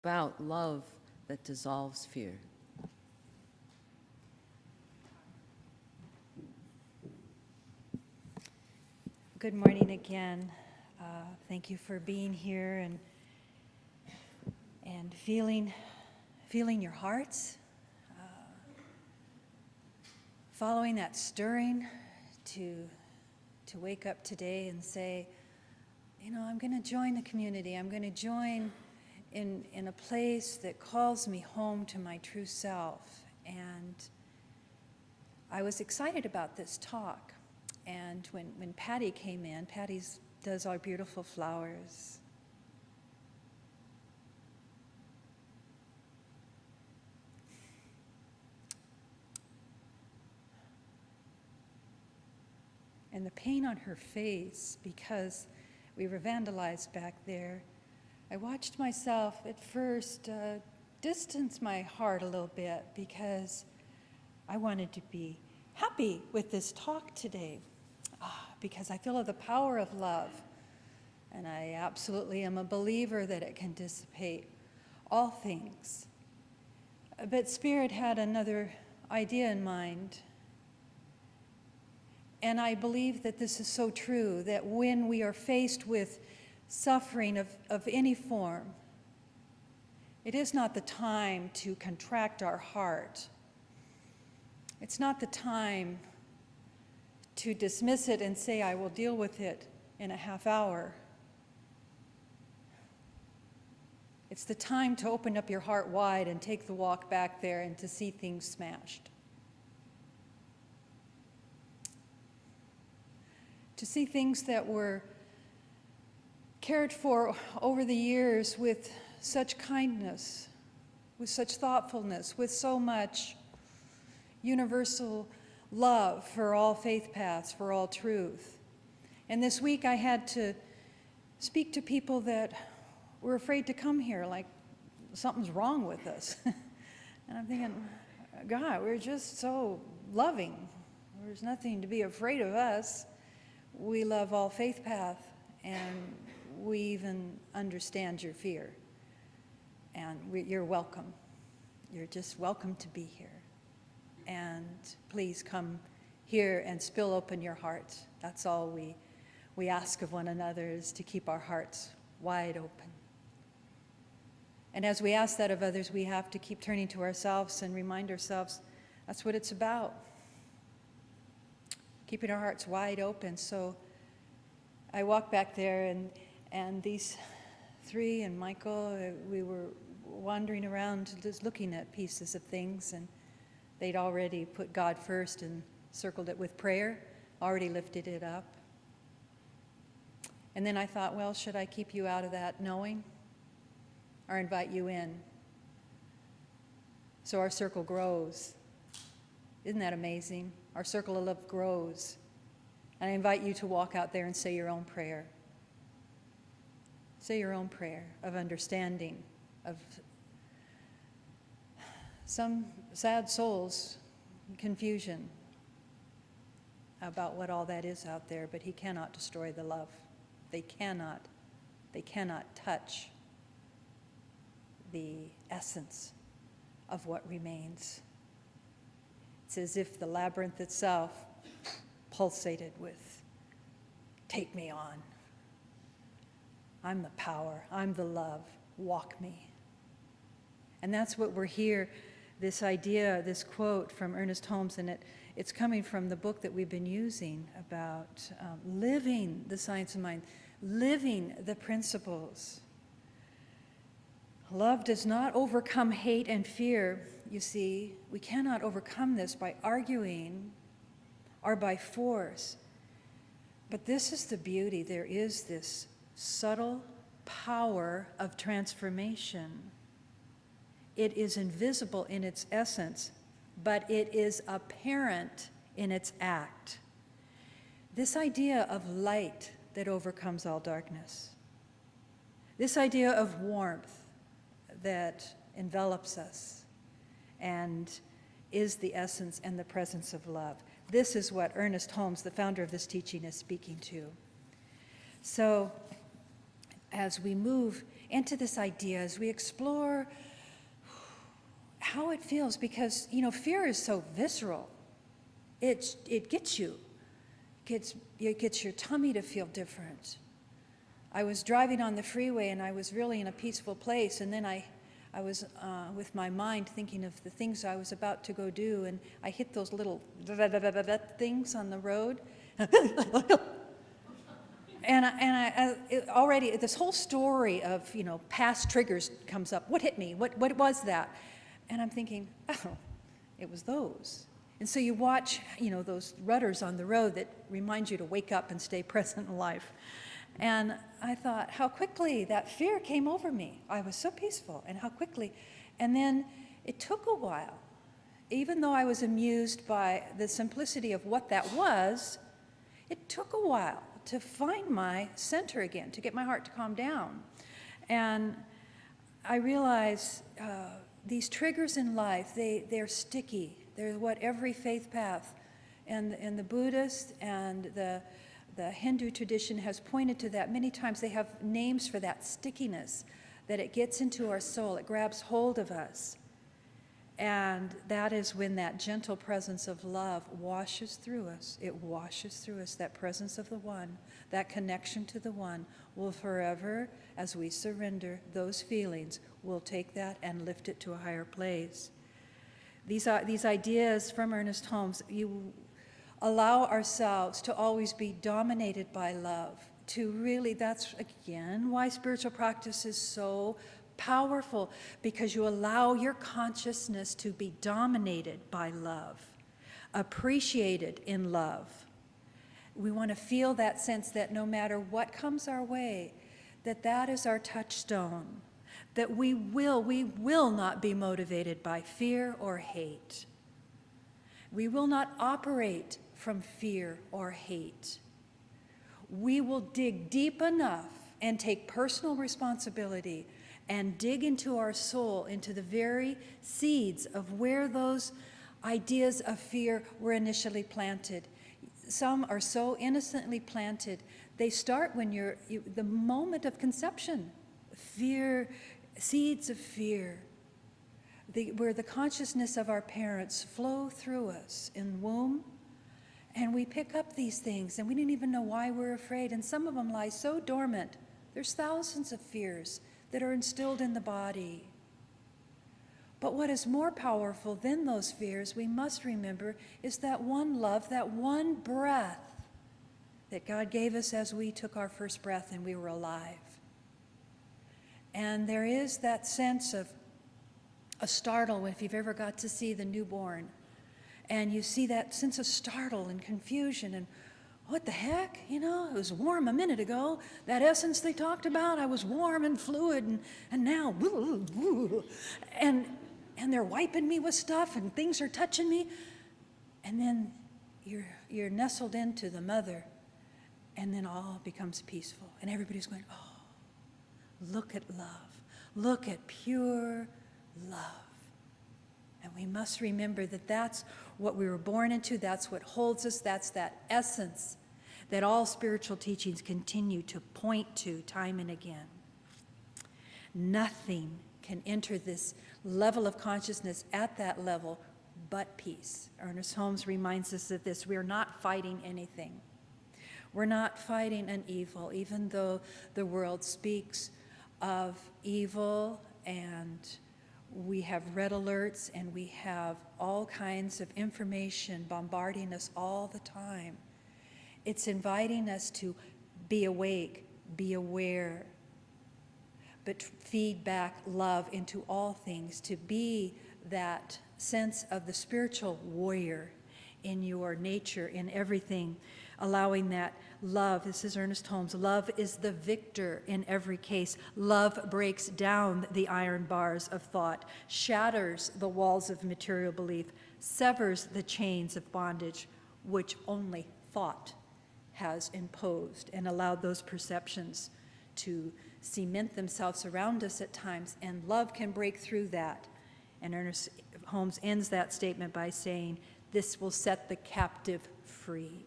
about love that dissolves fear. Good morning again. Thank you for being here and feeling your hearts, following that stirring to wake up today and say, you know, I'm going to join the community. I'm going to join in a place that calls me home to my true self. And I was excited about this talk. And when Patty came in, Patty does our beautiful flowers. And the pain on her face, because we were vandalized back there, I watched myself at first distance my heart a little bit because I wanted to be happy with this talk today. Because I feel the power of love, and I absolutely am a believer that it can dissipate all things. But Spirit had another idea in mind, and I believe that this is so true, that when we are faced with suffering of any form, it is not the time to contract our heart. It's not the time to dismiss it and say, I will deal with it in a half hour. It's the time to open up your heart wide and take the walk back there and to see things smashed. To see things that were cared for over the years with such kindness, with such thoughtfulness, with so much universal love for all faith paths, for all truth. And this week I had to speak to people that were afraid to come here, like something's wrong with us. And I'm thinking, God, we're just so loving. There's nothing to be afraid of us. We love all faith path, and we even understand your fear. And you're welcome. You're just welcome to be here. And please come here and spill open your heart. That's all we ask of one another, is to keep our hearts wide open. And as we ask that of others, we have to keep turning to ourselves and remind ourselves that's what it's about. Keeping our hearts wide open. So I walked back there, and these three and Michael, we were wandering around just looking at pieces of things, and they'd already put God first and circled it with prayer, already lifted it up. And then I thought, well, should I keep you out of that knowing or invite you in? So our circle grows. Isn't that amazing? Our circle of love grows. And I invite you to walk out there and say your own prayer. Say your own prayer of understanding, of some sad souls' confusion about what all that is out there, but he cannot destroy the love. They cannot touch the essence of what remains. It's as if the labyrinth itself pulsated with, take me on. I'm the power, I'm the love, walk me. And that's what we're here. This idea, this quote from Ernest Holmes, and it's coming from the book that we've been using about living the science of mind, living the principles. Love does not overcome hate and fear. You see, we cannot overcome this by arguing or by force. But this is the beauty. There is this subtle power of transformation. It is invisible in its essence, but it is apparent in its act. This idea of light that overcomes all darkness, this idea of warmth that envelops us and is the essence and the presence of love. This is what Ernest Holmes, the founder of this teaching, is speaking to. So as we move into this idea, as we explore how it feels, because, fear is so visceral. It gets you. It gets your tummy to feel different. I was driving on the freeway, and I was really in a peaceful place, and then I was with my mind thinking of the things I was about to go do, and I hit those little things on the road. And already this whole story of, past triggers comes up. What hit me? What was that? And I'm thinking, oh, it was those. And so you watch, those rudders on the road that remind you to wake up and stay present in life. And I thought how quickly that fear came over me. I was so peaceful, and how quickly. And then it took a while. Even though I was amused by the simplicity of what that was, it took a while to find my center again, to get my heart to calm down. And I realize these triggers in life, they're sticky. They're what every faith path and the Buddhist and the Hindu tradition has pointed to that many times. They have names for that stickiness, that it gets into our soul, it grabs hold of us. And that is when that gentle presence of love washes through us. It washes through us. That presence of the One, that connection to the One will forever, as we surrender those feelings, we'll take that and lift it to a higher place. These ideas from Ernest Holmes, you allow ourselves to always be dominated by love. To really, that's again why spiritual practice is so powerful, because you allow your consciousness to be dominated by love, appreciated in love. We want to feel that sense that no matter what comes our way, that is our touchstone, that we will not be motivated by fear or hate. We will not operate from fear or hate. We will dig deep enough and take personal responsibility and dig into our soul, into the very seeds of where those ideas of fear were initially planted. Some are so innocently planted. They start when the moment of conception. Fear, seeds of fear, where the consciousness of our parents flow through us in womb, and we pick up these things, and we didn't even know why we're afraid, and some of them lie so dormant. There's thousands of fears that are instilled in the body. But what is more powerful than those fears, we must remember, is that one love, that one breath that God gave us as we took our first breath and we were alive. And there is that sense of a startle, if you've ever got to see the newborn, and you see that sense of startle and confusion and what the heck? It was warm a minute ago. That essence they talked about, I was warm and fluid, and now, and they're wiping me with stuff, and things are touching me. And then you're nestled into the mother, and then all becomes peaceful. And everybody's going, oh, look at love. Look at pure love. And we must remember that that's what we were born into, that's what holds us, that's that essence that all spiritual teachings continue to point to time and again. Nothing can enter this level of consciousness at that level but peace. Ernest Holmes reminds us of this. We are not fighting anything. We're not fighting an evil, even though the world speaks of evil, and we have red alerts, and we have all kinds of information bombarding us all the time. It's inviting us to be awake, be aware, but feed back love into all things, to be that sense of the spiritual warrior in your nature, in everything, allowing that love. This is Ernest Holmes. Love is the victor in every case. Love breaks down the iron bars of thought, shatters the walls of material belief, severs the chains of bondage which only thought has imposed and allowed those perceptions to cement themselves around us at times, and love can break through that. And Ernest Holmes ends that statement by saying, "This will set the captive free."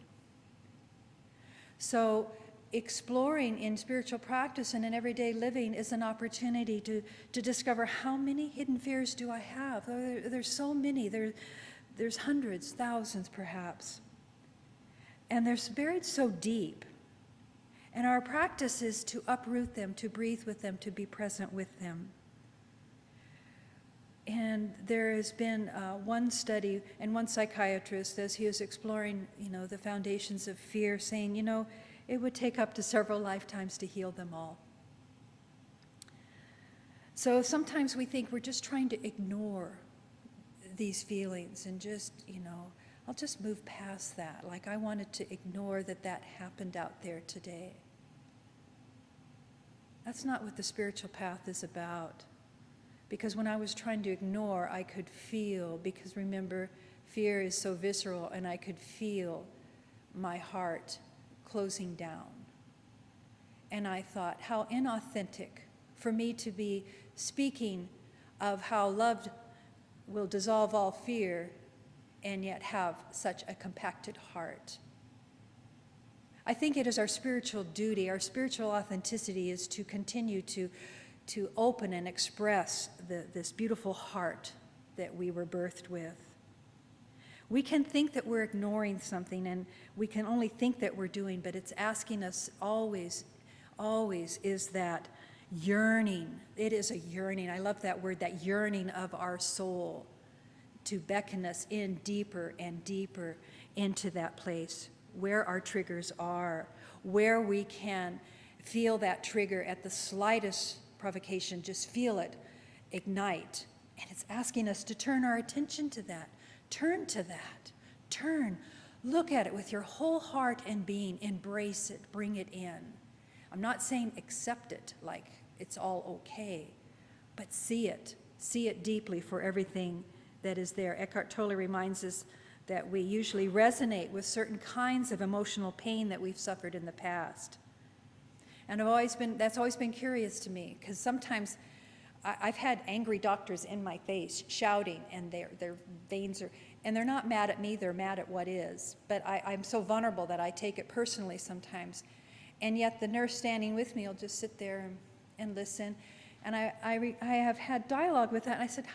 So exploring in spiritual practice and in everyday living is an opportunity to discover how many hidden fears do I have. There's so many. There's hundreds, thousands perhaps. And they're buried so deep. And our practice is to uproot them, to breathe with them, to be present with them. And there has been one study and one psychiatrist, as he was exploring, the foundations of fear, saying, it would take up to several lifetimes to heal them all. So sometimes we think we're just trying to ignore these feelings and just, I'll just move past that. Like I wanted to ignore that happened out there today. That's not what the spiritual path is about. Because when I was trying to ignore, I could feel, because remember, fear is so visceral, and I could feel my heart closing down. And I thought, how inauthentic for me to be speaking of how love will dissolve all fear and yet have such a compacted heart. I think it is our spiritual duty, our spiritual authenticity is to continue to open and express this beautiful heart that we were birthed with. We can think that we're ignoring something, and we can only think that we're doing, but it's asking us always is that yearning. It is a yearning. I love that word, that yearning of our soul to beckon us in deeper and deeper into that place where our triggers are, where we can feel that trigger at the slightest provocation, just feel it ignite. And it's asking us to turn our attention to that. Turn to that. Turn. Look at it with your whole heart and being. Embrace it. Bring it in. I'm not saying accept it like it's all okay, but see it. See it deeply for everything that is there. Eckhart Tolle reminds us that we usually resonate with certain kinds of emotional pain that we've suffered in the past. And that's always been curious to me, because sometimes I've had angry doctors in my face shouting, and their veins are, and they're not mad at me, they're mad at what is. But I'm so vulnerable that I take it personally sometimes. And yet the nurse standing with me will just sit there and listen. And I have had dialogue with that, and I said,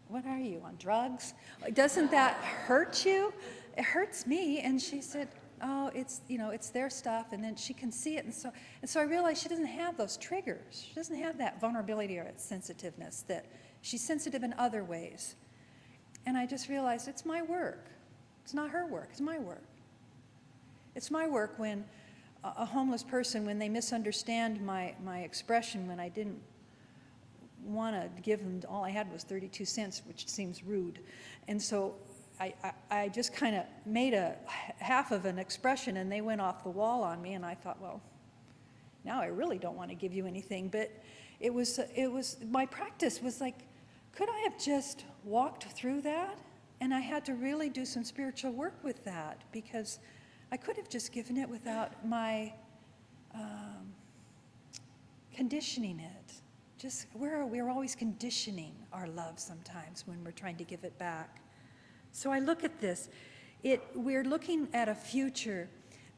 what are you, on drugs? Doesn't that hurt you? It hurts me. And she said, oh, it's their stuff, and then she can see it. And so I realized she doesn't have those triggers. She doesn't have that vulnerability or that sensitiveness, that she's sensitive in other ways. And I just realized it's my work. It's not her work, it's my work. It's my work when a homeless person, when they misunderstand my expression, when I didn't want to give them, all I had was 32 cents, which seems rude. And so I just kind of made a half of an expression, and they went off the wall on me, and I thought, well, now I really don't want to give you anything. But it was my practice was like, could I have just walked through that? And I had to really do some spiritual work with that, because I could have just given it without my conditioning it. Just we're always conditioning our love sometimes when we're trying to give it back. So I look at this. We're looking at a future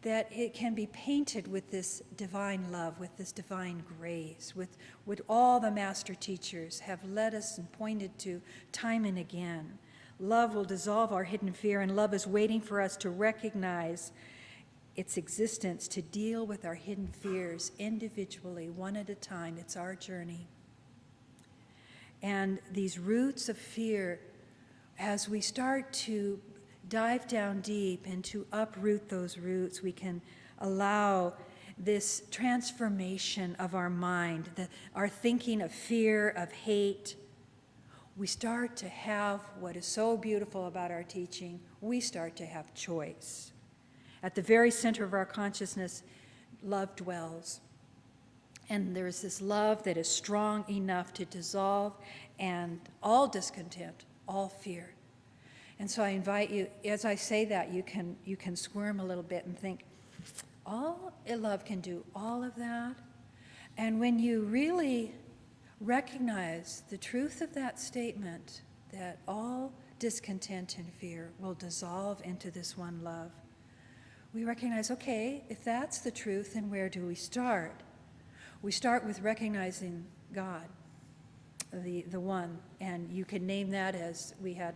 that it can be painted with this divine love, with this divine grace, with what all the master teachers have led us and pointed to time and again. Love will dissolve our hidden fear, and love is waiting for us to recognize its existence, to deal with our hidden fears individually, one at a time. It's our journey. And these roots of fear, as we start to dive down deep and to uproot those roots, we can allow this transformation of our mind, our thinking of fear, of hate. We start to have what is so beautiful about our teaching. We start to have choice. At the very center of our consciousness, love dwells. And there is this love that is strong enough to dissolve and all discontent, all fear. And so I invite you, as I say that, you can squirm a little bit and think, all love can do all of that. And when you really recognize the truth of that statement, that all discontent and fear will dissolve into this one love, we recognize, okay, if that's the truth, then where do we start? We start with recognizing God, the one, and you can name that as we had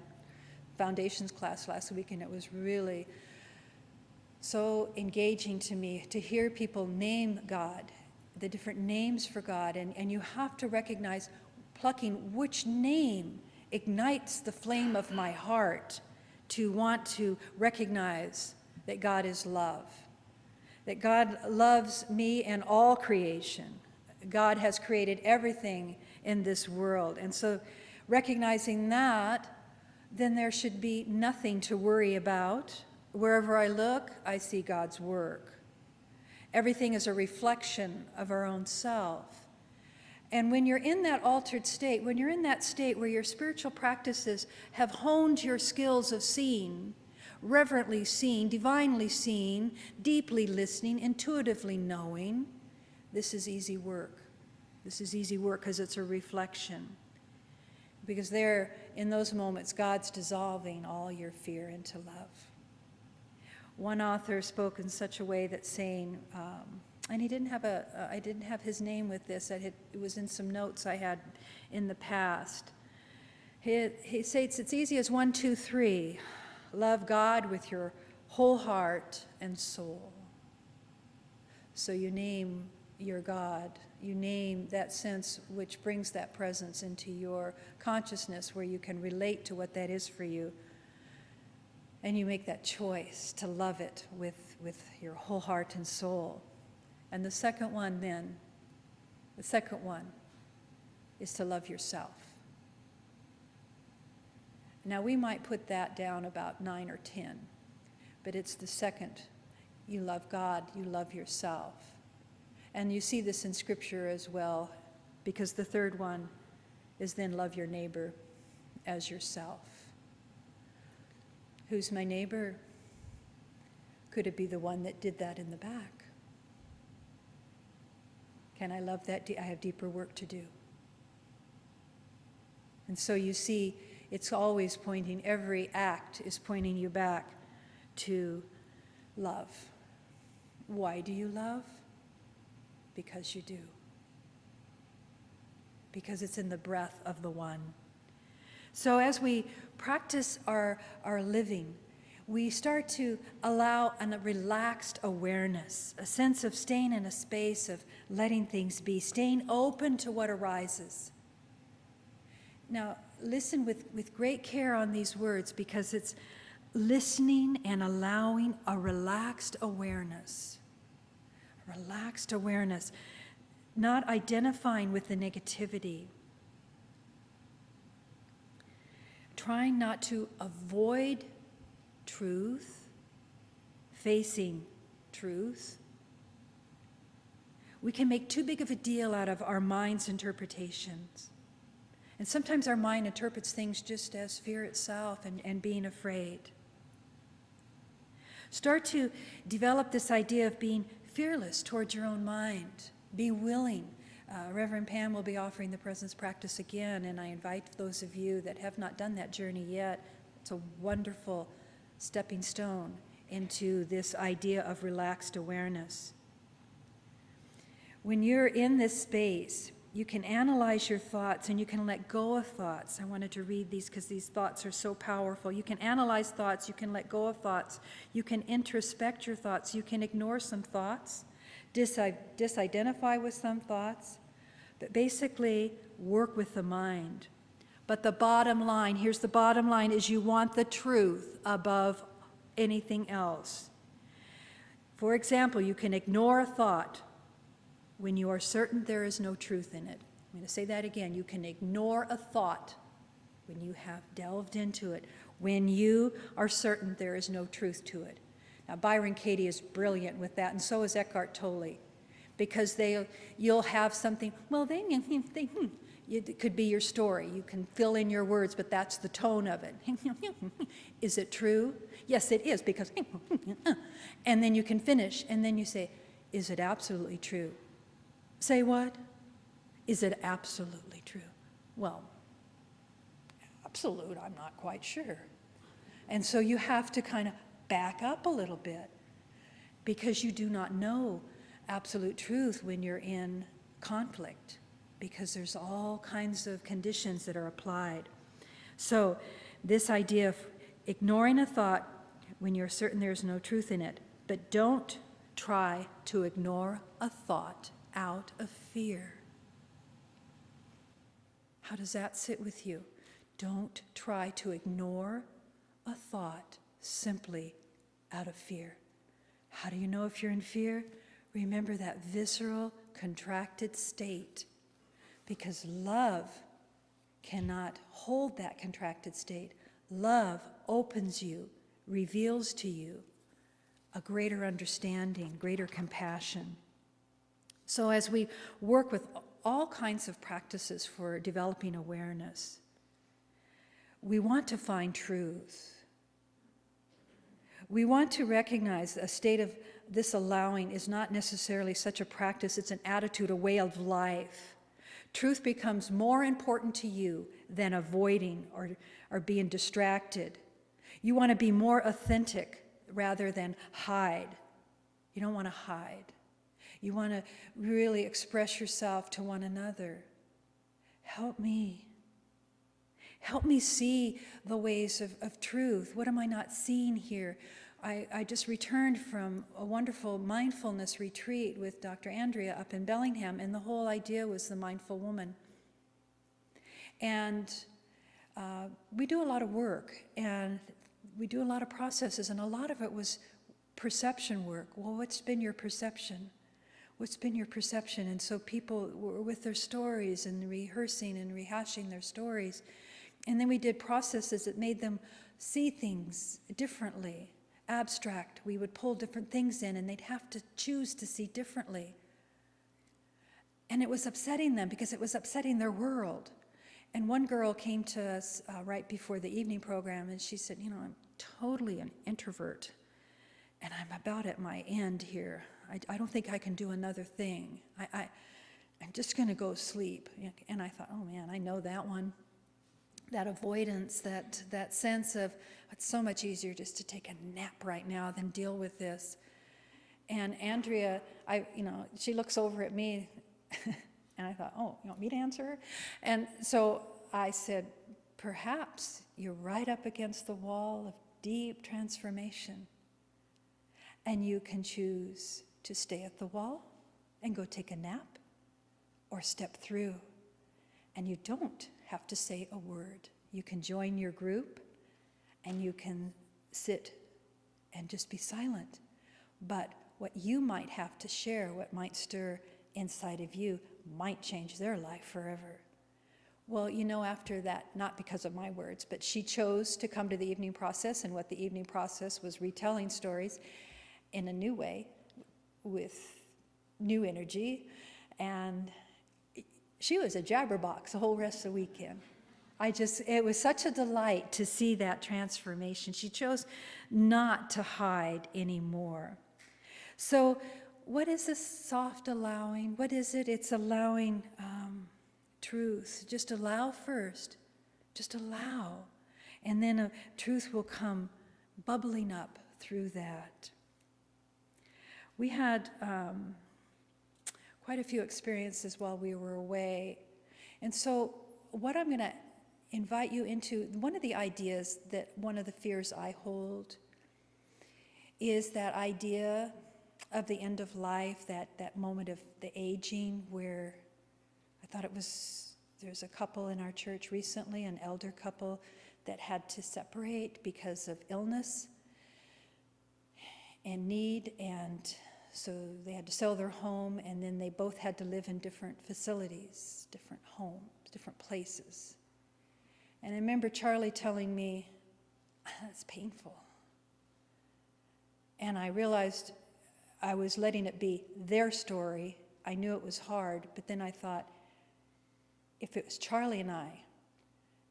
foundations class last week, and it was really so engaging to me to hear people name God, the different names for God, and you have to recognize plucking which name ignites the flame of my heart to want to recognize that God is love, that God loves me and all creation. God has created everything in this world. And so recognizing that, then there should be nothing to worry about. Wherever I look, I see God's work. Everything is a reflection of our own self. And when you're in that altered state, when you're in that state where your spiritual practices have honed your skills of seeing, reverently seeing, divinely seeing, deeply listening, intuitively knowing, this is easy work. This is easy work because it's a reflection. Because there, in those moments, God's dissolving all your fear into love. One author spoke in such a way that saying, and I didn't have his name with this. It was in some notes I had in the past. He states it's easy as 1, 2, 3. Love God with your whole heart and soul. So you name your God. You name that sense which brings that presence into your consciousness where you can relate to what that is for you. And you make that choice to love it with your whole heart and soul. And the second one is to love yourself. Now we might put that down about 9 or 10, but it's the second. You love God, you love yourself. And you see this in Scripture as well, because the third one is then love your neighbor as yourself. Who's my neighbor? Could it be the one that did that in the back? Can I love that? I have deeper work to do. And so you see, it's always pointing, every act is pointing you back to love. Why do you love? Because you do. Because it's in the breath of the one. So as we practice our living, we start to allow a relaxed awareness, a sense of staying in a space of letting things be, staying open to what arises. Now, listen with great care on these words, because it's listening and allowing a relaxed awareness. Relaxed awareness, not identifying with the negativity. Trying not to avoid truth, facing truth. We can make too big of a deal out of our mind's interpretations. And sometimes our mind interprets things just as fear itself and being afraid. Start to develop this idea of being fearless towards your own mind. Be willing. Reverend Pam will be offering the presence practice again, and I invite those of you that have not done that journey yet. It's a wonderful stepping stone into this idea of relaxed awareness. When you're in this space, you can analyze your thoughts and you can let go of thoughts. I wanted to read these because these thoughts are so powerful. You can analyze thoughts, you can let go of thoughts, you can introspect your thoughts, you can ignore some thoughts, disidentify with some thoughts, but basically work with the mind. But the bottom line, here's the bottom line, is you want the truth above anything else. For example, you can ignore a thought when you are certain there is no truth in it. I'm going to say that again. You can ignore a thought when you have delved into it, when you are certain there is no truth to it. Now, Byron Katie is brilliant with that, and so is Eckhart Tolle, because you'll have something, well, it could be your story. You can fill in your words, but that's the tone of it. Is it true? Yes, it is, because, and then you can finish, and then you say, is it absolutely true? Say what? Is it absolutely true? Well, absolute, I'm not quite sure. And so you have to kind of back up a little bit. because you do not know absolute truth when you're in conflict, because there's all kinds of conditions that are applied. So this idea of ignoring a thought when you're certain there's no truth in it, but don't try to ignore a thought out of fear. How does that sit with you? Don't try to ignore a thought simply out of fear. How do you know if you're in fear? Remember that visceral, contracted state, because love cannot hold that contracted state. Love opens you, reveals to you a greater understanding, greater compassion. So as we work with all kinds of practices for developing awareness, we want to find truth. We want to recognize a state of this allowing is not necessarily such a practice, it's an attitude, a way of life. Truth becomes more important to you than avoiding or being distracted. You want to be more authentic rather than hide. You don't want to hide. You want to really express yourself to one another. Help me. Help me see the ways of truth. What am I not seeing here? I just returned from a wonderful mindfulness retreat with Dr. Andrea up in Bellingham, and the whole idea was the mindful woman. And we do a lot of work, and we do a lot of processes, and a lot of it was perception work. Well, what's been your perception? What's been your perception? And so people were with their stories and rehearsing and rehashing their stories. And then we did processes that made them see things differently, abstract. We would pull different things in, and they'd have to choose to see differently. And it was upsetting them because it was upsetting their world. And one girl came to us right before the evening program, and she said, I'm totally an introvert, and I'm about at my end here. I don't think I can do another thing. I'm just going to go sleep. And I thought, oh man, I know that one. That avoidance, that sense of it's so much easier just to take a nap right now than deal with this. And Andrea, she looks over at me, and I thought, oh, you want me to answer her? And so I said, perhaps you're right up against the wall of deep transformation, and you can choose to stay at the wall and go take a nap, or step through. And you don't have to say a word. You can join your group, and you can sit and just be silent. But what you might have to share, what might stir inside of you, might change their life forever. Well, after that, not because of my words, but she chose to come to the evening process, and what the evening process was retelling stories in a new way, with new energy, and she was a jabberbox the whole rest of the weekend. It was such a delight to see that transformation. She chose not to hide anymore. So what is this soft allowing? What is it? It's allowing truth. Just allow first. Just allow. And then truth will come bubbling up through that. We had quite a few experiences while we were away. And so what I'm going to invite you into, one of the ideas that one of the fears I hold is that idea of the end of life, that moment of the aging, where I thought there's a couple in our church recently, an elder couple that had to separate because of illness and need, and so they had to sell their home, and then they both had to live in different facilities, different homes, different places. And I remember Charlie telling me, that's painful. And I realized I was letting it be their story. I knew it was hard, but then I thought, if it was Charlie and I,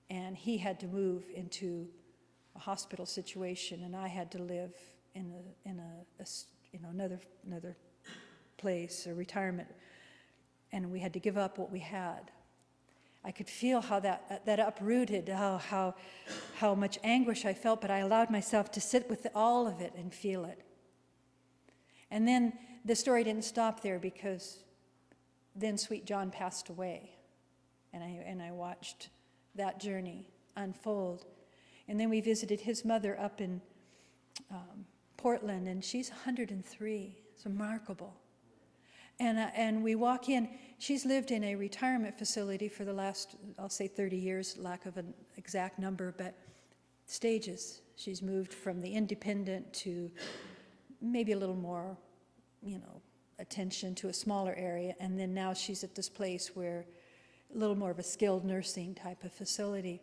and he had to move into a hospital situation, and I had to live in another place, a retirement, and we had to give up what we had, I could feel how that uprooted, how much anguish I felt, but I allowed myself to sit with all of it and feel it. And then the story didn't stop there, because then Sweet John passed away. And I watched that journey unfold. And then we visited his mother up in Portland, and she's 103. It's remarkable. And we walk in. She's lived in a retirement facility for the last, I'll say 30 years, lack of an exact number, but stages. She's moved from the independent to maybe a little more, attention to a smaller area. And then now she's at this place where a little more of a skilled nursing type of facility.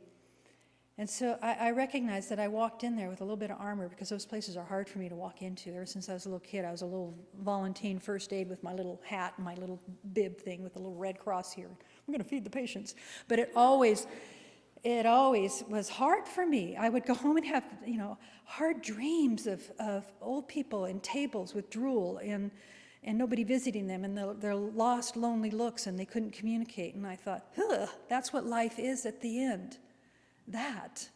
And so I recognized that I walked in there with a little bit of armor, because those places are hard for me to walk into. Ever since I was a little kid, I was a little volunteer first aid with my little hat and my little bib thing with a little red cross here. I'm going to feed the patients. But it always was hard for me. I would go home and have, hard dreams of old people and tables with drool and nobody visiting them, and their lost, lonely looks, and they couldn't communicate. And I thought, that's what life is at the end. That.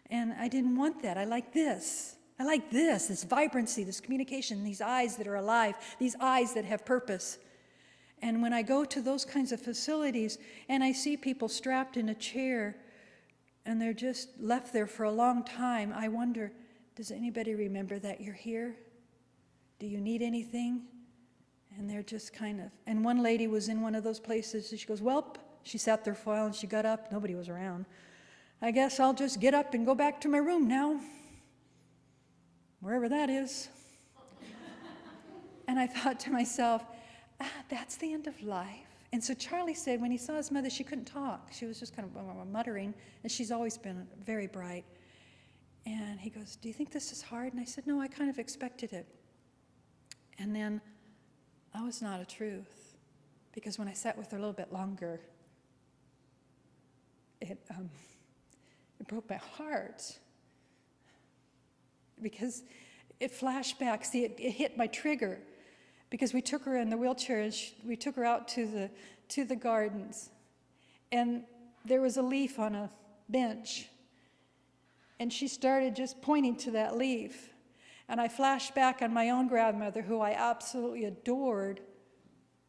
And I didn't want that. I like this. This vibrancy, this communication, these eyes that are alive, these eyes that have purpose. And when I go to those kinds of facilities and I see people strapped in a chair and they're just left there for a long time, I wonder, does anybody remember that you're here? Do you need anything? And they're just kind of, and one lady was in one of those places, and she goes, "Welp," she sat there for a while and she got up, nobody was around. "I guess I'll just get up and go back to my room now, wherever that is." And I thought to myself, that's the end of life. And so Charlie said when he saw his mother, she couldn't talk. She was just kind of muttering, and she's always been very bright. And he goes, "Do you think this is hard?" And I said, "No, I kind of expected it." And then that was not a truth, because when I sat with her a little bit longer, it broke my heart, because it flashed back. See, it hit my trigger, because we took her in the wheelchair and we took her out to the gardens, and there was a leaf on a bench, and she started just pointing to that leaf. And I flashed back on my own grandmother, who I absolutely adored.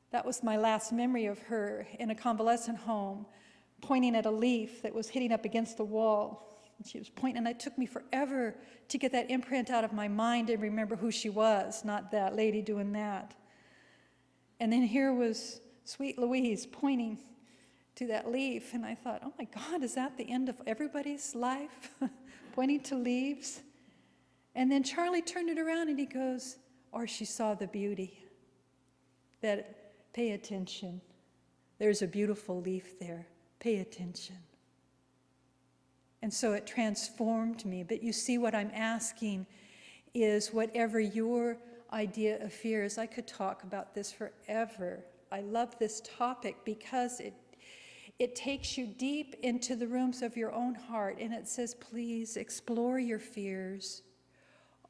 That was my last memory of her in a convalescent home, pointing at a leaf that was hitting up against the wall. And she was pointing, and it took me forever to get that imprint out of my mind and remember who she was, not that lady doing that. And then here was sweet Louise pointing to that leaf, and I thought, oh my God, is that the end of everybody's life? Pointing to leaves? And then Charlie turned it around and he goes, "Or she saw the beauty. That, pay attention. There's a beautiful leaf there. Pay attention." And so it transformed me. But you see, what I'm asking is, whatever your idea of fear is, I could talk about this forever. I love this topic because it takes you deep into the rooms of your own heart, and it says, please explore your fears,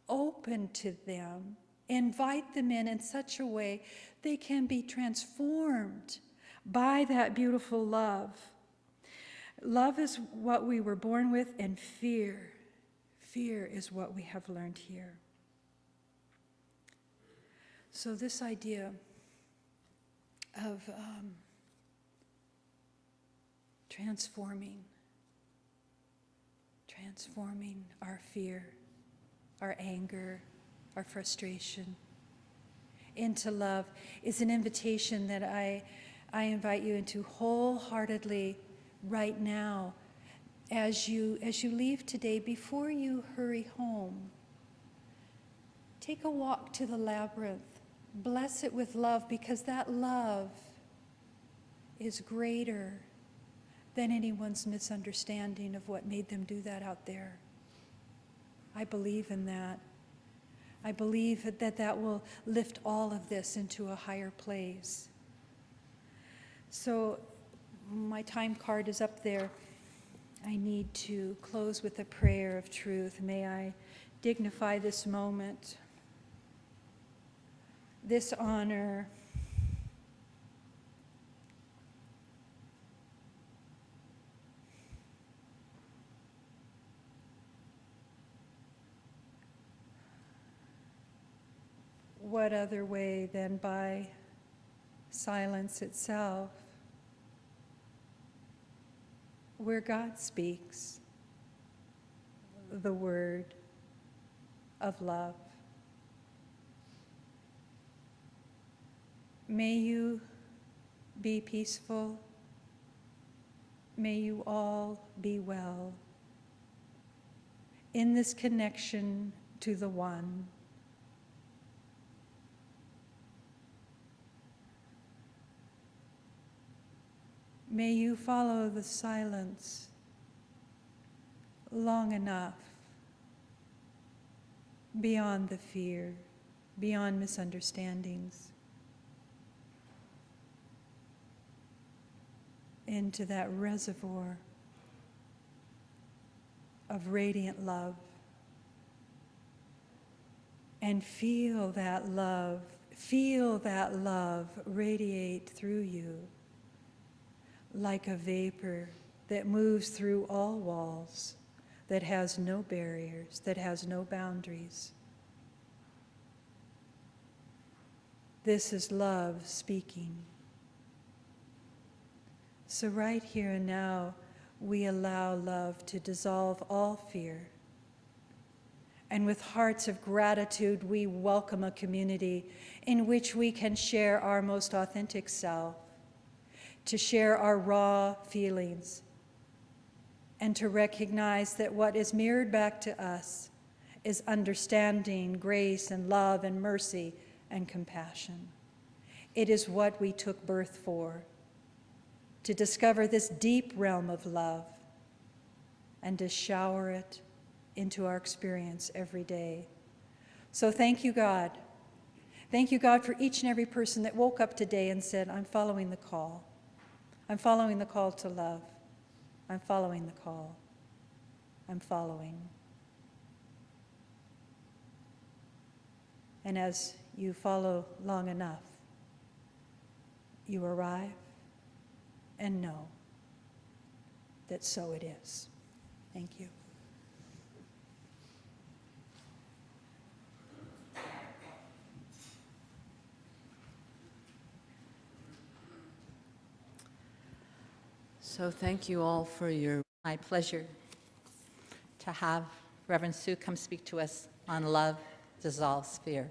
open to them, invite them in such a way they can be transformed by that beautiful love. Love is what we were born with, and fear is what we have learned here. So this idea of transforming our fear, our anger, our frustration into love is an invitation that I invite you into wholeheartedly right now, as you leave today. Before you hurry home, take a walk to the labyrinth. Bless it with love, because that love is greater than anyone's misunderstanding of what made them do that out there. I believe in that. I believe that will lift all of this into a higher place. So my time card is up there. I need to close with a prayer of truth. May I dignify this moment, this honor. what other way than by silence itself, where God speaks the word of love. May you be peaceful. May you all be well in this connection to the One. May you follow the silence long enough beyond the fear, beyond misunderstandings, into that reservoir of radiant love, and feel that love radiate through you like a vapor that moves through all walls, that has no barriers, that has no boundaries. This is love speaking. So right here and now, we allow love to dissolve all fear. And with hearts of gratitude, we welcome a community in which we can share our most authentic self, to share our raw feelings, and to recognize that what is mirrored back to us is understanding, grace, and love, and mercy, and compassion. It is what we took birth for, to discover this deep realm of love and to shower it into our experience every day. So thank you, God. Thank you, God, for each and every person that woke up today and said, I'm following the call. I'm following the call to love. I'm following the call. I'm following. And as you follow long enough, you arrive and know that so it is. Thank you. So thank you all for your... My pleasure to have Reverend Sue come speak to us on Love Dissolves Fear.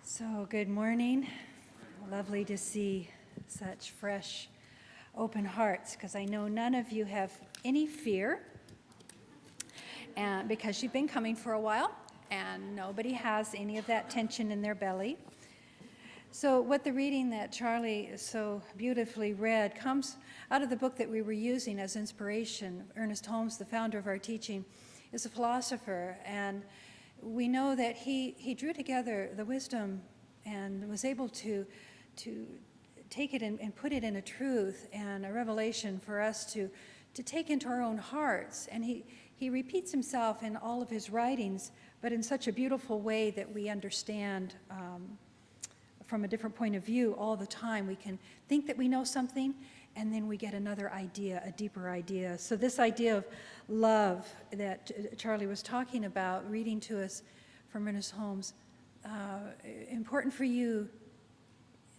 So good morning. Lovely to see such fresh, open hearts, because I know none of you have any fear, and because you've been coming for a while, and nobody has any of that tension in their belly. So what the reading that Charlie so beautifully read comes out of the book that we were using as inspiration. Ernest Holmes, the founder of our teaching, is a philosopher, and we know that he drew together the wisdom and was able to take it and put it in a truth and a revelation for us to take into our own hearts. And he repeats himself in all of his writings, but in such a beautiful way that we understand from a different point of view all the time. We can think that we know something, and then we get another idea, a deeper idea. So this idea of love that Charlie was talking about, reading to us from Ernest Holmes, important for you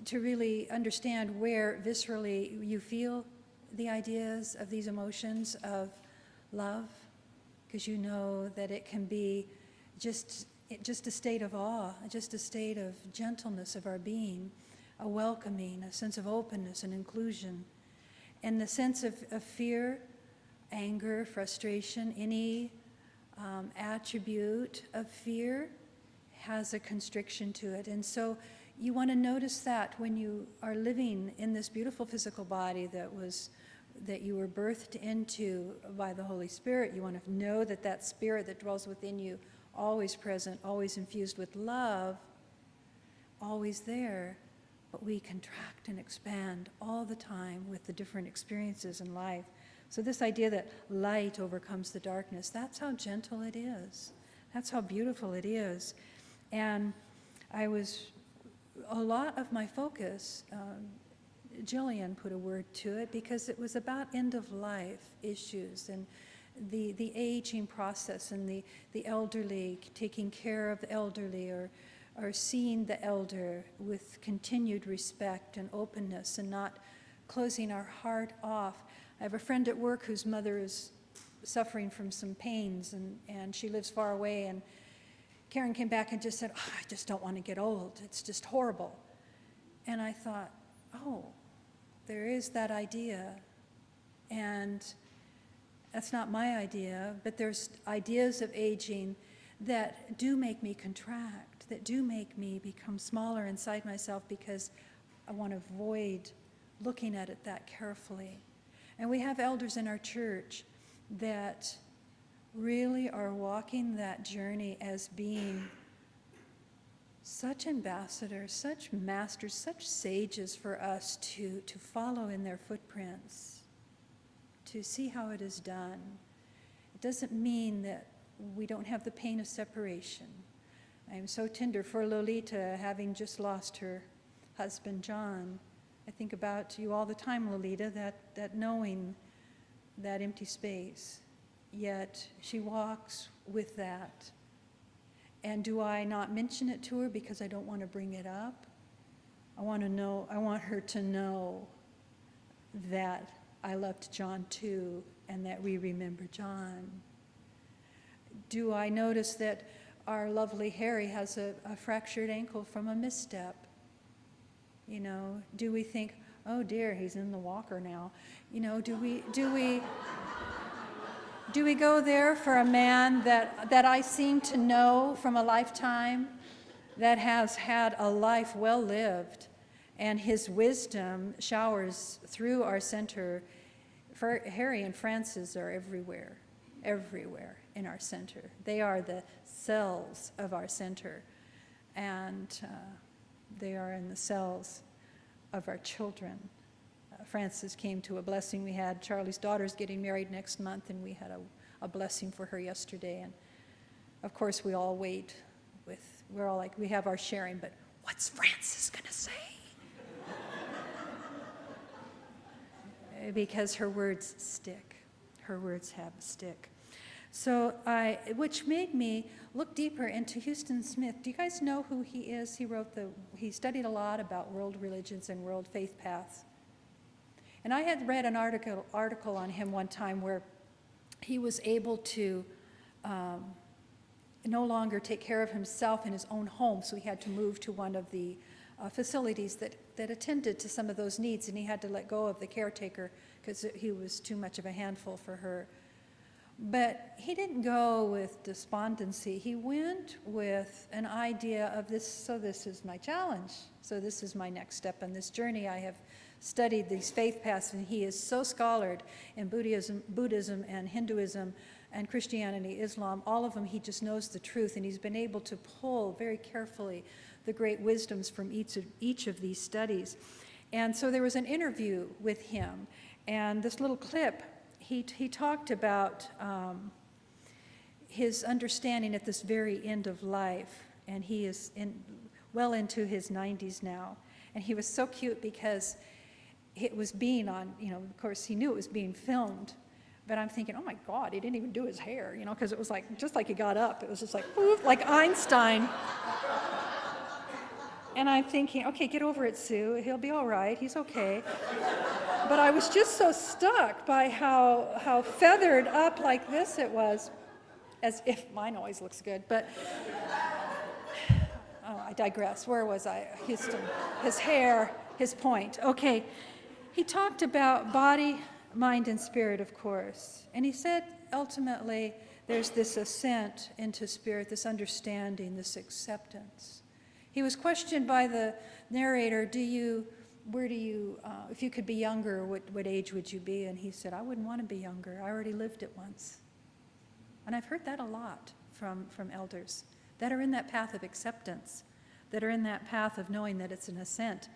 to really understand where viscerally you feel the ideas of these emotions of love, because you know that it can be just a state of awe, just a state of gentleness of our being, a welcoming, a sense of openness and inclusion. And the sense of fear, anger, frustration, any attribute of fear has a constriction to it. And so you want to notice that when you are living in this beautiful physical body that you were birthed into by the Holy Spirit. You want to know that that spirit that dwells within you, always present, always infused with love, always there, but we contract and expand all the time with the different experiences in life. So this idea that light overcomes the darkness, that's how gentle it is. That's how beautiful it is. And a lot of my focus, Jillian put a word to it, because it was about end-of-life issues and the aging process and the elderly, taking care of the elderly, or seeing the elder with continued respect and openness and not closing our heart off. I have a friend at work whose mother is suffering from some pains, and she lives far away, and Karen came back and just said, "Oh, I just don't want to get old. It's just horrible." And I thought, oh, there is that idea, and that's not my idea, but there's ideas of aging that do make me contract, that do make me become smaller inside myself because I want to avoid looking at it that carefully. And we have elders in our church that really are walking that journey as being such ambassadors, such masters, such sages for us to follow in their footprints, to see how it is done. It doesn't mean that we don't have the pain of separation. I am so tender for Lolita, having just lost her husband, John. I think about you all the time, Lolita, that knowing that empty space. Yet she walks with that. And do I not mention it to her because I don't want to bring it up? I want her to know that I loved John too, and that we remember John. Do I notice that our lovely Harry has a fractured ankle from a misstep? You know, do we think, oh dear, he's in the walker now? You know, do we go there for a man that I seem to know from a lifetime, that has had a life well lived, and his wisdom showers through our center? For Harry and Francis are everywhere in our center. They are the cells of our center, and they are in the cells of our children. Francis came to a blessing. We had Charlie's daughter's getting married next month, and we had a blessing for her yesterday. And of course, we all wait we're all like, we have our sharing, but what's Francis gonna say? Because her words stick. Her words have a stick. So which made me look deeper into Houston Smith. Do you guys know who he is? He studied a lot about world religions and world faith paths. And I had read an article on him one time where he was able to no longer take care of himself in his own home, so he had to move to one of the facilities that attended to some of those needs, and he had to let go of the caretaker because he was too much of a handful for her. But he didn't go with despondency. He went with an idea of this, so this is my challenge. So this is my next step on this journey. I have studied these faith paths, and he is so scholared in Buddhism and Hinduism and Christianity, Islam, all of them. He just knows the truth, and he's been able to pull very carefully the great wisdoms from each of these studies. And so there was an interview with him, and this little clip, he talked about his understanding at this very end of life, and he is well into his 90s now. And he was so cute because it was being on, of course he knew it was being filmed, but I'm thinking, oh my God, he didn't even do his hair, because it was like, just like he got up, it was just like, oof, like Einstein. And I'm thinking, okay, get over it, Sue. He'll be all right. He's okay. But I was just so stuck by how feathered up like this it was, as if mine always looks good. But, oh, I digress. Where was I? Houston. His hair, his point. Okay. He talked about body, mind, and spirit, of course. And he said, ultimately, there's this ascent into spirit, this understanding, this acceptance. He was questioned by the narrator, if you could be younger, what age would you be? And he said, I wouldn't want to be younger. I already lived it once. And I've heard that a lot from elders that are in that path of acceptance, that are in that path of knowing that it's an ascent,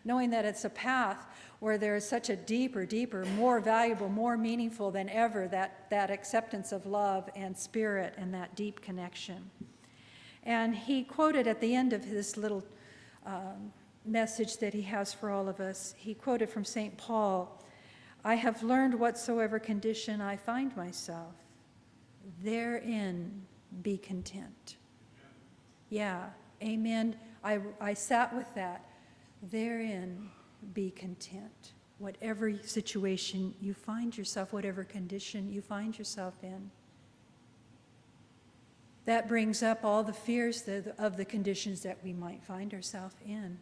knowing that it's a path where there is such a deeper, more valuable, more meaningful than ever, that acceptance of love and spirit and that deep connection. And he quoted at the end of this little message that he has for all of us, he quoted from St. Paul, I have learned whatsoever condition I find myself, therein be content. Yeah, amen. I sat with that. Therein be content. Whatever situation you find yourself, whatever condition you find yourself in. That brings up all the fears of the conditions that we might find ourselves in.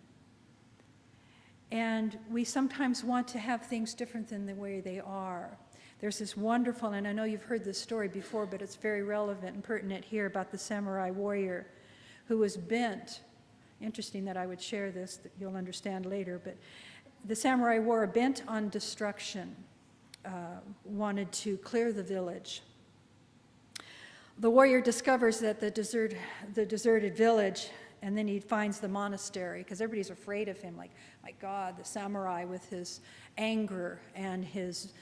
And we sometimes want to have things different than the way they are. There's this wonderful, and I know you've heard this story before, but it's very relevant and pertinent here, about the samurai warrior who was bent. Interesting that I would share this, that you'll understand later, but the samurai warrior, bent on destruction, wanted to clear the village. The warrior discovers that the deserted village, and then he finds the monastery, because everybody's afraid of him, like, my God, the samurai with his anger and his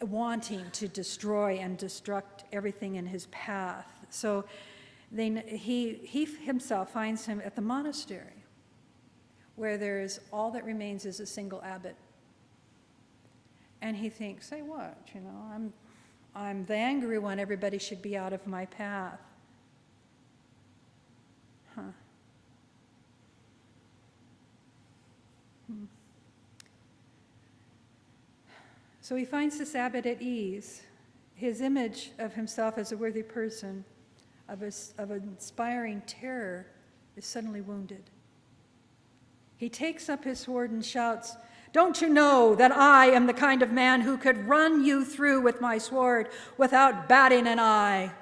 wanting to destroy and destruct everything in his path. So he himself finds him at the monastery, where there's all that remains is a single abbot. And he thinks, say what, I'm the angry one, everybody should be out of my path. So he finds this abbot at ease. His image of himself as a worthy person, of inspiring terror, is suddenly wounded. He takes up his sword and shouts, "Don't you know that I am the kind of man who could run you through with my sword without batting an eye?"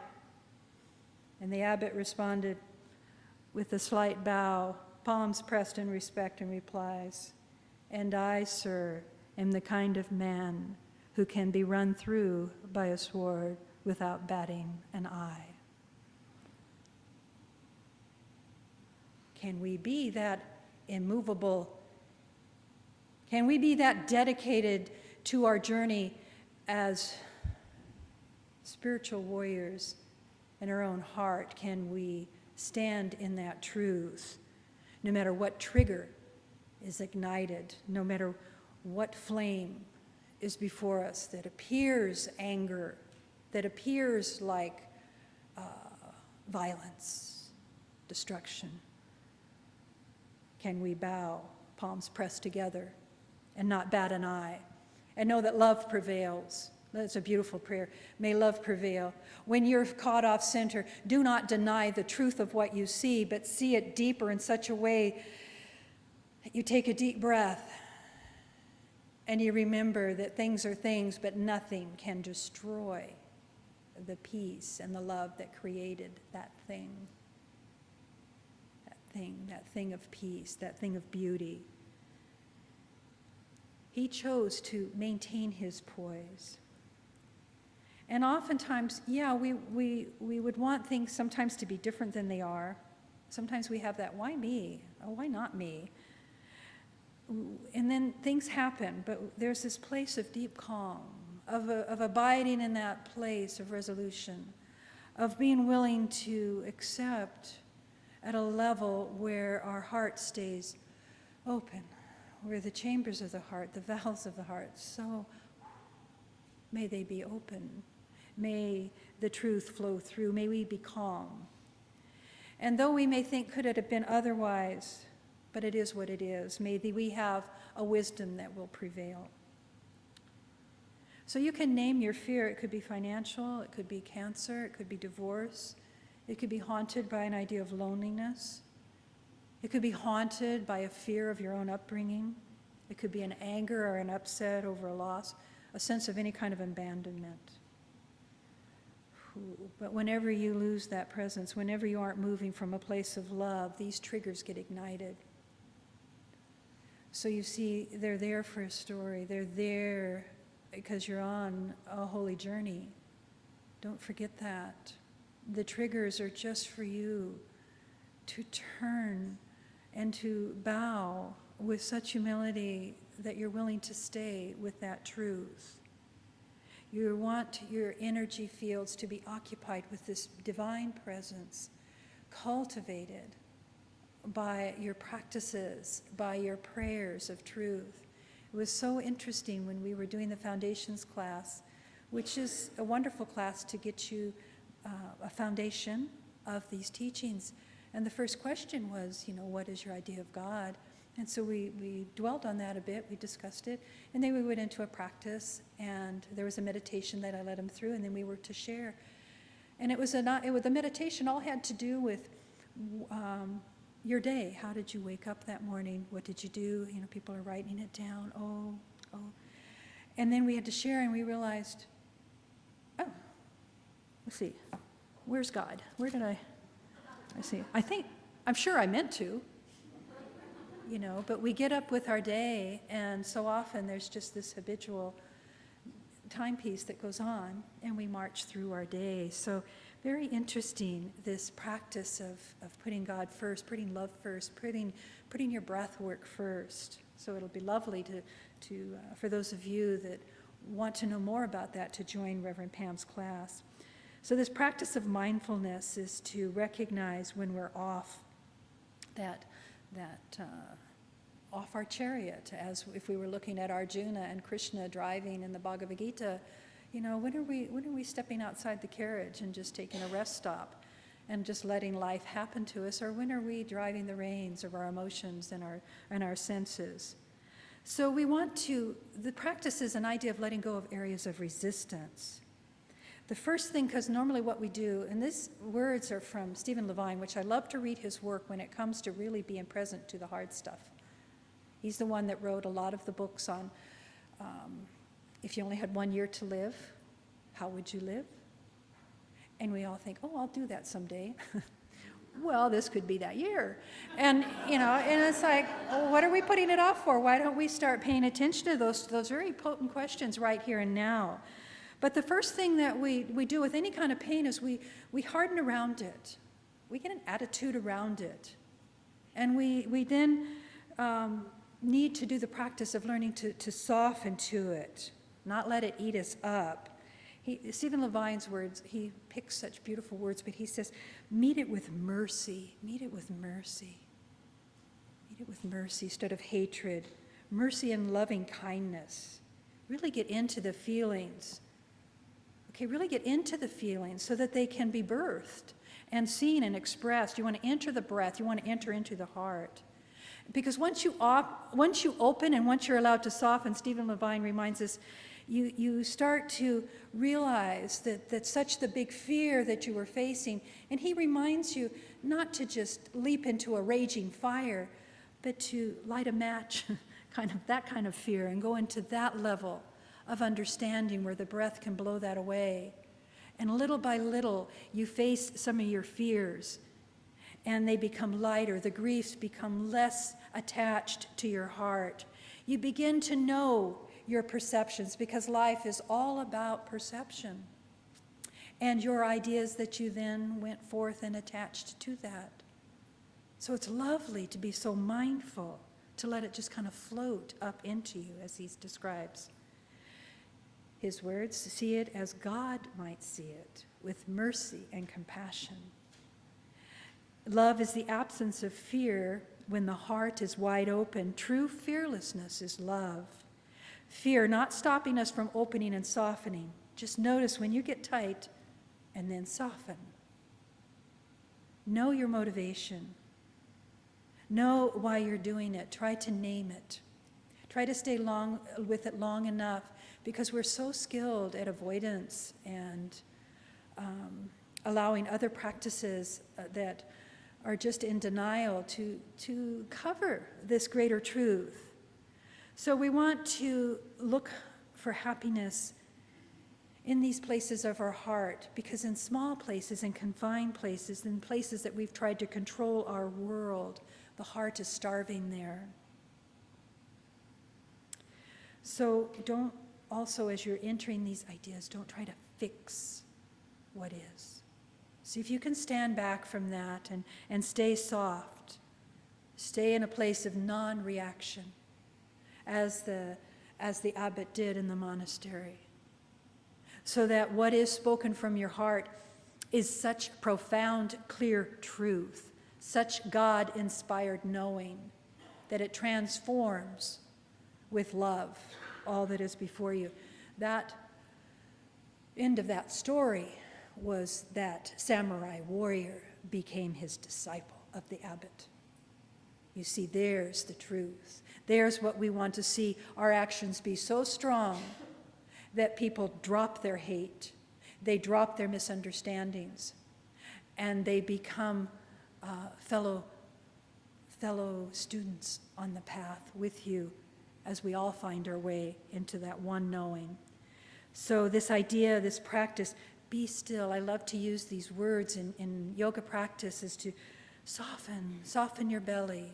And the abbot responded with a slight bow, palms pressed in respect, and replies, "And I, sir, am the kind of man who can be run through by a sword without batting an eye." Can we be that immovable? Can we be that dedicated to our journey as spiritual warriors in our own heart? Can we stand in that truth, no matter what trigger is ignited, no matter what flame is before us that appears anger, that appears like violence, destruction? Can we bow, palms pressed together, and not bat an eye, and know that love prevails? That's a beautiful prayer. May love prevail. When you're caught off center, do not deny the truth of what you see, but see it deeper in such a way that you take a deep breath and you remember that things are things, but nothing can destroy the peace and the love that created that thing. That thing of peace, that thing of beauty. He chose to maintain his poise. And oftentimes, we would want things sometimes to be different than they are. Sometimes we have that, why me? Oh, why not me? And then things happen, but there's this place of deep calm, of abiding in that place of resolution, of being willing to accept at a level where our heart stays open, where the chambers of the heart, the valves of the heart, so may they be open. May the truth flow through. May we be calm. And though we may think, could it have been otherwise? But it is what it is. May we have a wisdom that will prevail. So you can name your fear. It could be financial, it could be cancer, it could be divorce, it could be haunted by an idea of loneliness. It could be haunted by a fear of your own upbringing. It could be an anger or an upset over a loss, a sense of any kind of abandonment. But whenever you lose that presence, whenever you aren't moving from a place of love, these triggers get ignited. So you see, they're there for a story. They're there because you're on a holy journey. Don't forget that. The triggers are just for you to turn and to bow with such humility that you're willing to stay with that truth. You want your energy fields to be occupied with this divine presence, cultivated by your practices, by your prayers of truth. It was so interesting when we were doing the foundations class. which is a wonderful class to get you a foundation of these teachings. And the first question was, what is your idea of God? And so we dwelled on that a bit, we discussed it, and then we went into a practice, and there was a meditation that I led them through, and then we were to share. And the meditation all had to do with your day. How did you wake up that morning? What did you do? People are writing it down. Oh. And then we had to share, and we realized, let's see, where's God? Where did I see? I'm sure I meant to, but we get up with our day, and so often there's just this habitual timepiece that goes on, and we march through our day. So very interesting, this practice of putting God first, putting love first, putting your breath work first. So it'll be lovely to for those of you that want to know more about that, to join Reverend Pam's class. So this practice of mindfulness is to recognize when we're off off our chariot, as if we were looking at Arjuna and Krishna driving in the Bhagavad Gita. When are we stepping outside the carriage and just taking a rest stop and just letting life happen to us? Or when are we driving the reins of our emotions and our senses? So the practice is an idea of letting go of areas of resistance. The first thing, because normally what we do, and these words are from Stephen Levine, which I love to read his work when it comes to really being present to the hard stuff. He's the one that wrote a lot of the books on if you only had 1 year to live, how would you live? And we all think, I'll do that someday. Well, this could be that year. And, and it's like, what are we putting it off for? Why don't we start paying attention to those very potent questions right here and now? But the first thing that we do with any kind of pain is we harden around it. We get an attitude around it. And we then need to do the practice of learning to soften to it, not let it eat us up. Stephen Levine's words, he picks such beautiful words, but he says, meet it with mercy, meet it with mercy. Meet it with mercy instead of hatred, mercy and loving kindness. Really get into the feelings. Okay, really get into the feelings so that they can be birthed and seen and expressed. You want to enter the breath, you want to enter into the heart. Because once you open and once you're allowed to soften, Stephen Levine reminds us, you start to realize that such the big fear that you were facing, and he reminds you not to just leap into a raging fire, but to light a match, that kind of fear, and go into that level of understanding where the breath can blow that away. And little by little, you face some of your fears, and they become lighter. The griefs become less attached to your heart. You begin to know your perceptions, because life is all about perception. And your ideas that you then went forth and attached to that. So it's lovely to be so mindful, to let it just kind of float up into you, as he describes. His words, see it as God might see it, with mercy and compassion. Love is the absence of fear when the heart is wide open. True fearlessness is love. Fear not stopping us from opening and softening. Just notice when you get tight and then soften. Know your motivation. Know why you're doing it. Try to name it. Try to stay with it long enough, because we're so skilled at avoidance and allowing other practices that are just in denial to cover this greater truth. So we want to look for happiness in these places of our heart, because in small places, in confined places, in places that we've tried to control our world, the heart is starving there. So don't also, as you're entering these ideas, don't try to fix what is. See if you can stand back from that and stay soft. Stay in a place of non-reaction, as the abbot did in the monastery. So that what is spoken from your heart is such profound, clear truth, such God-inspired knowing, that it transforms with love all that is before you. That end of that story was that samurai warrior became his disciple of the abbot. You see, there's the truth. There's what we want to see, our actions be so strong that people drop their hate, they drop their misunderstandings, and they become fellow students on the path with you as we all find our way into that one knowing. So this idea, this practice, be still. I love to use these words in yoga practice, is to soften your belly.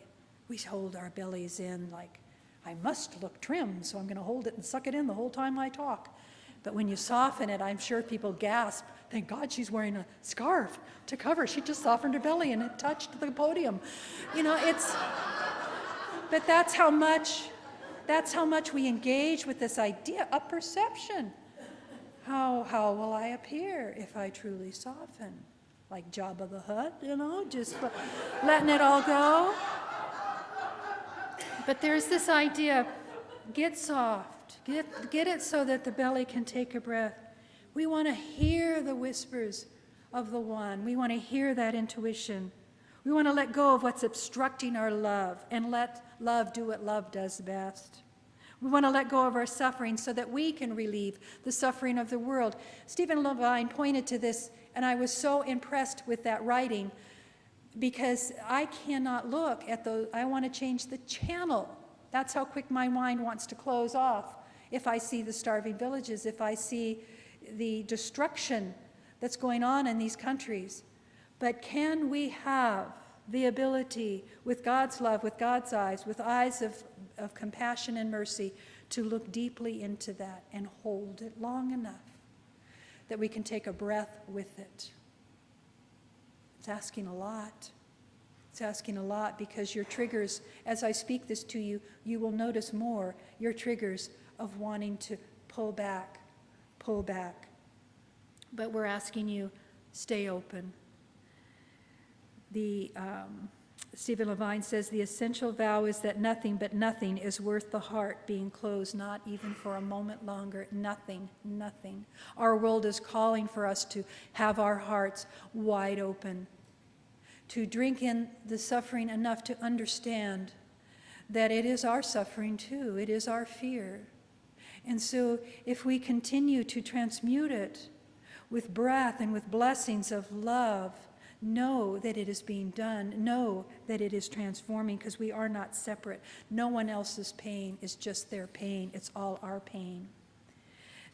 We hold our bellies in like, I must look trim, so I'm going to hold it and suck it in the whole time I talk. But when you soften it, I'm sure people gasp, thank God she's wearing a scarf to cover. She just softened her belly and it touched the podium. You know, but that's how much we engage with this idea of perception. How will I appear if I truly soften? Like Jabba the Hutt, you know, just letting it all go. But there's this idea, get soft, get it so that the belly can take a breath. We want to hear the whispers of the one. We want to hear that intuition. We want to let go of what's obstructing our love and let love do what love does best. We want to let go of our suffering so that we can relieve the suffering of the world. Stephen Levine pointed to this, and I was so impressed with that writing, because I cannot look at those. I want to change the channel. That's how quick my mind wants to close off. If I see the starving villages, if I see the destruction that's going on in these countries. But can we have the ability, with God's love, with God's eyes, with eyes of compassion and mercy, to look deeply into that and hold it long enough that we can take a breath with it? It's asking a lot. It's asking a lot, because your triggers, as I speak this to you, you will notice more, your triggers of wanting to pull back. But we're asking you, stay open. Stephen Levine says, the essential vow is that nothing but nothing is worth the heart being closed, not even for a moment longer. Nothing. Our world is calling for us to have our hearts wide open, to drink in the suffering enough to understand that it is our suffering too, it is our fear. And so if we continue to transmute it with breath and with blessings of love, know that it is being done, know that it is transforming, because we are not separate. No one else's pain is just their pain, it's all our pain.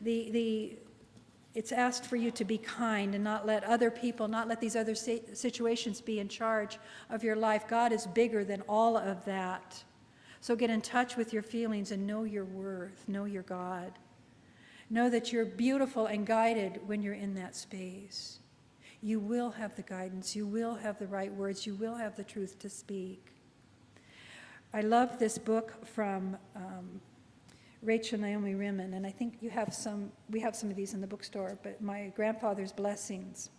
It's asked for you to be kind and not let other people, not let these other situations be in charge of your life. God is bigger than all of that. So get in touch with your feelings and know your worth, know your God. Know that you're beautiful and guided when you're in that space. You will have the guidance, you will have the right words, you will have the truth to speak. I love this book from Rachel Naomi Remen, and I think we have some of these in the bookstore, but My Grandfather's Blessings.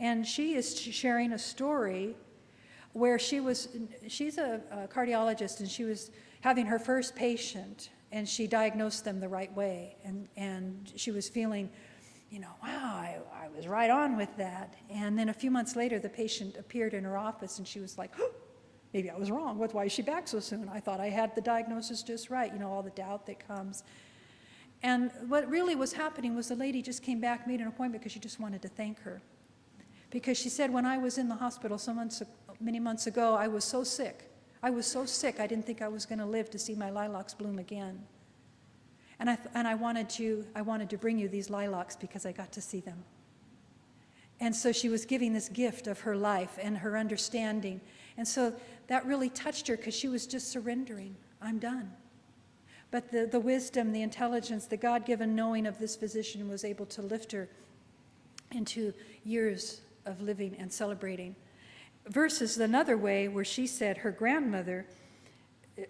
And she is sharing a story where she's a cardiologist, and she was having her first patient, and she diagnosed them the right way, and she was feeling, wow, I was right on with that. And then a few months later, the patient appeared in her office, and she was like, oh, maybe I was wrong. Why is she back so soon? I thought I had the diagnosis just right, all the doubt that comes. And what really was happening was the lady just came back, made an appointment because she just wanted to thank her. Because she said, when I was in the hospital many months ago, I was so sick. I didn't think I was going to live to see my lilacs bloom again. And I wanted to bring you these lilacs because I got to see them. And so she was giving this gift of her life and her understanding. And so that really touched her, because she was just surrendering. I'm done. But the wisdom, the intelligence, the God-given knowing of this physician was able to lift her into years of living and celebrating. Versus another way where she said her grandmother,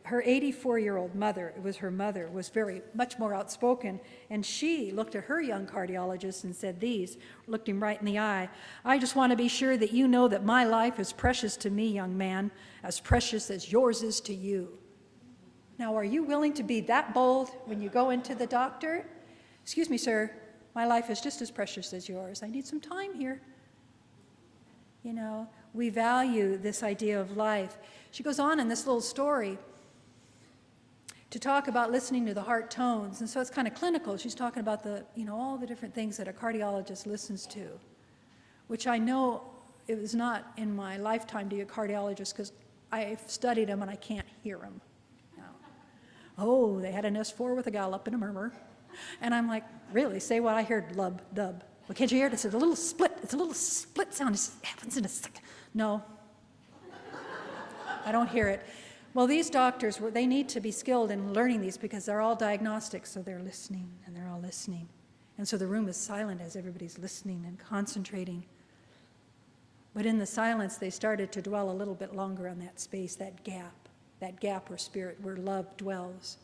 her 84-year-old mother, it was her mother, was much more outspoken, and she looked at her young cardiologist and said looked him right in the eye, I just want to be sure that you know that my life is precious to me, young man, as precious as yours is to you. Now, are you willing to be that bold when you go into the doctor? Excuse me, sir, My life is just as precious as yours. I need some time here. You know, we value this idea of life. She goes on in this little story to talk about listening to the heart tones. And so it's kind of clinical. She's talking about all the different things that a cardiologist listens to, which I know it was not in my lifetime to be a cardiologist because I've studied them and I can't hear them. Oh, they had an S4 with a gallop and a murmur. And I'm like, really? Say what I heard, lub, dub. Well, can't you hear it? It's a little split. It's a little split sound. It happens in a second. No. I don't hear it. Well, these doctors, they need to be skilled in learning these because they're all diagnostics, so they're listening, and they're all listening. And so the room is silent as everybody's listening and concentrating. But in the silence, they started to dwell a little bit longer on that space, that gap where spirit, where love dwells.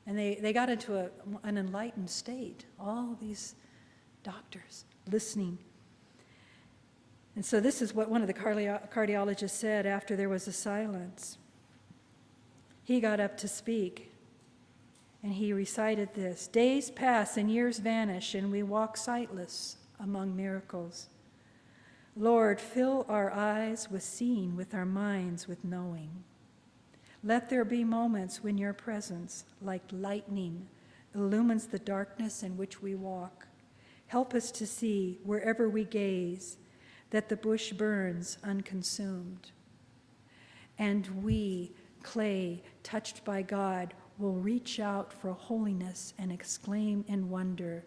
And they got into an enlightened state, all these doctors listening. And so this is what one of the cardiologists said after there was a silence. He got up to speak, and he recited this: "Days pass and years vanish, and we walk sightless among miracles. Lord, fill our eyes with seeing, with our minds with knowing. Let there be moments when your presence, like lightning, illumines the darkness in which we walk. Help us to see, wherever we gaze, that the bush burns unconsumed. And we, clay touched by God, will reach out for holiness and exclaim in wonder,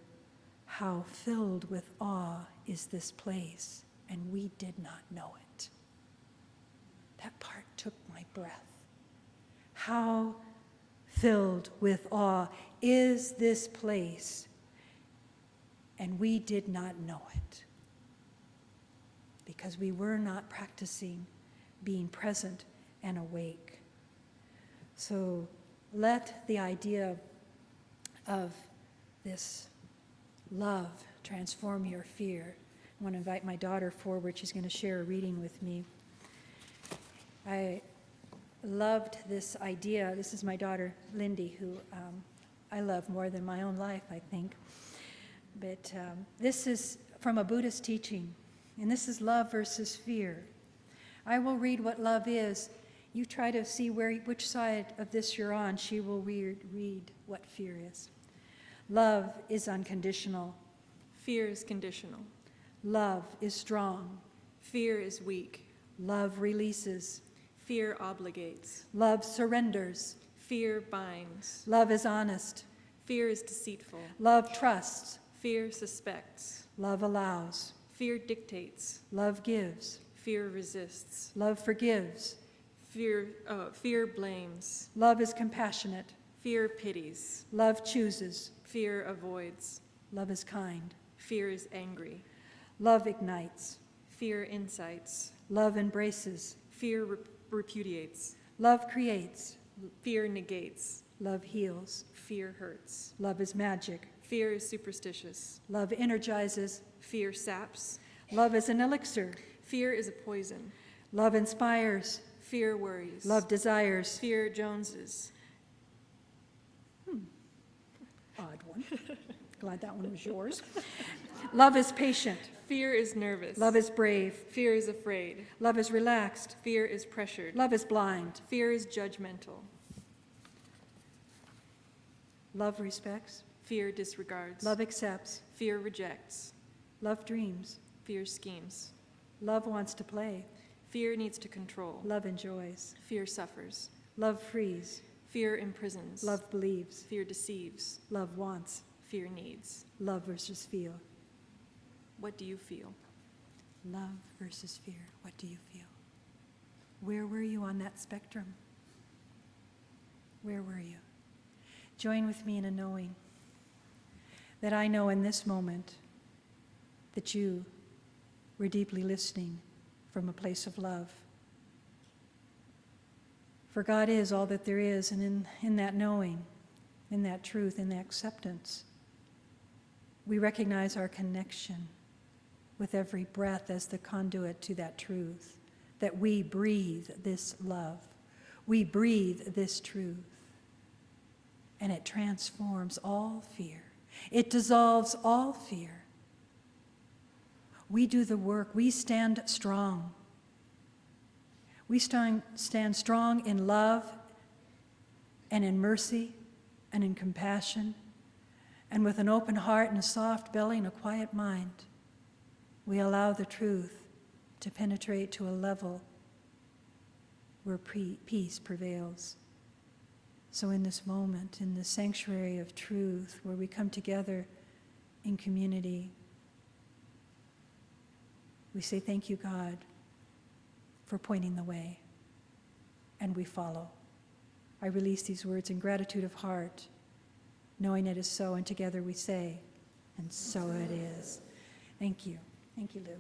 how filled with awe is this place, and we did not know it." That part took my breath. How filled with awe is this place, and we did not know it, because we were not practicing being present and awake. So let the idea of this love transform your fear. I want to invite my daughter forward. She's going to share a reading with me. I loved this idea. This is my daughter, Lindy, who I love more than my own life, I think. But this is from a Buddhist teaching, and this is love versus fear. I will read what love is. You try to see which side of this you're on. She will read what fear is. Love is unconditional. Fear is conditional. Love is strong. Fear is weak. Love releases. Fear obligates. Love surrenders. Fear binds. Love is honest. Fear is deceitful. Love trusts. Fear suspects. Love allows. Fear dictates. Love gives. Fear resists. Love forgives. Fear blames. Love is compassionate. Fear pities. Love chooses. Fear avoids. Love is kind. Fear is angry. Love ignites. Fear incites. Love embraces. Fear repudiates. Love creates. Fear negates. Love heals. Fear hurts. Love is magic. Fear is superstitious. Love energizes. Fear saps. Love is an elixir. Fear is a poison. Love inspires. Fear worries. Love desires. Fear joneses. Odd one. Glad that one was yours. Love is patient. Fear is nervous. Love is brave. Fear is afraid. Love is relaxed. Fear is pressured. Love is blind. Fear is judgmental. Love respects. Fear disregards. Love accepts. Fear rejects. Love dreams. Fear schemes. Love wants to play. Fear needs to control. Love enjoys. Fear suffers. Love frees. Fear imprisons. Love believes. Fear deceives. Love wants. Fear needs. Love versus feel. What do you feel? Love versus fear. What do you feel? Where were you on that spectrum? Where were you? Join with me in a knowing that I know in this moment that you were deeply listening from a place of love. For God is all that there is, and in that knowing, in that truth, in that acceptance, we recognize our connection with every breath as the conduit to that truth, that we breathe this love, we breathe this truth, and it transforms all fear. It dissolves all fear. We do the work. We stand strong. We stand strong in love and in mercy and in compassion, and with an open heart and a soft belly and a quiet mind, we allow the truth to penetrate to a level where peace prevails. So in this moment, in this sanctuary of truth, where we come together in community, we say, thank you, God, for pointing the way, and we follow. I release these words in gratitude of heart, knowing it is so, and together we say, and so it is. Thank you. Thank you, Lou.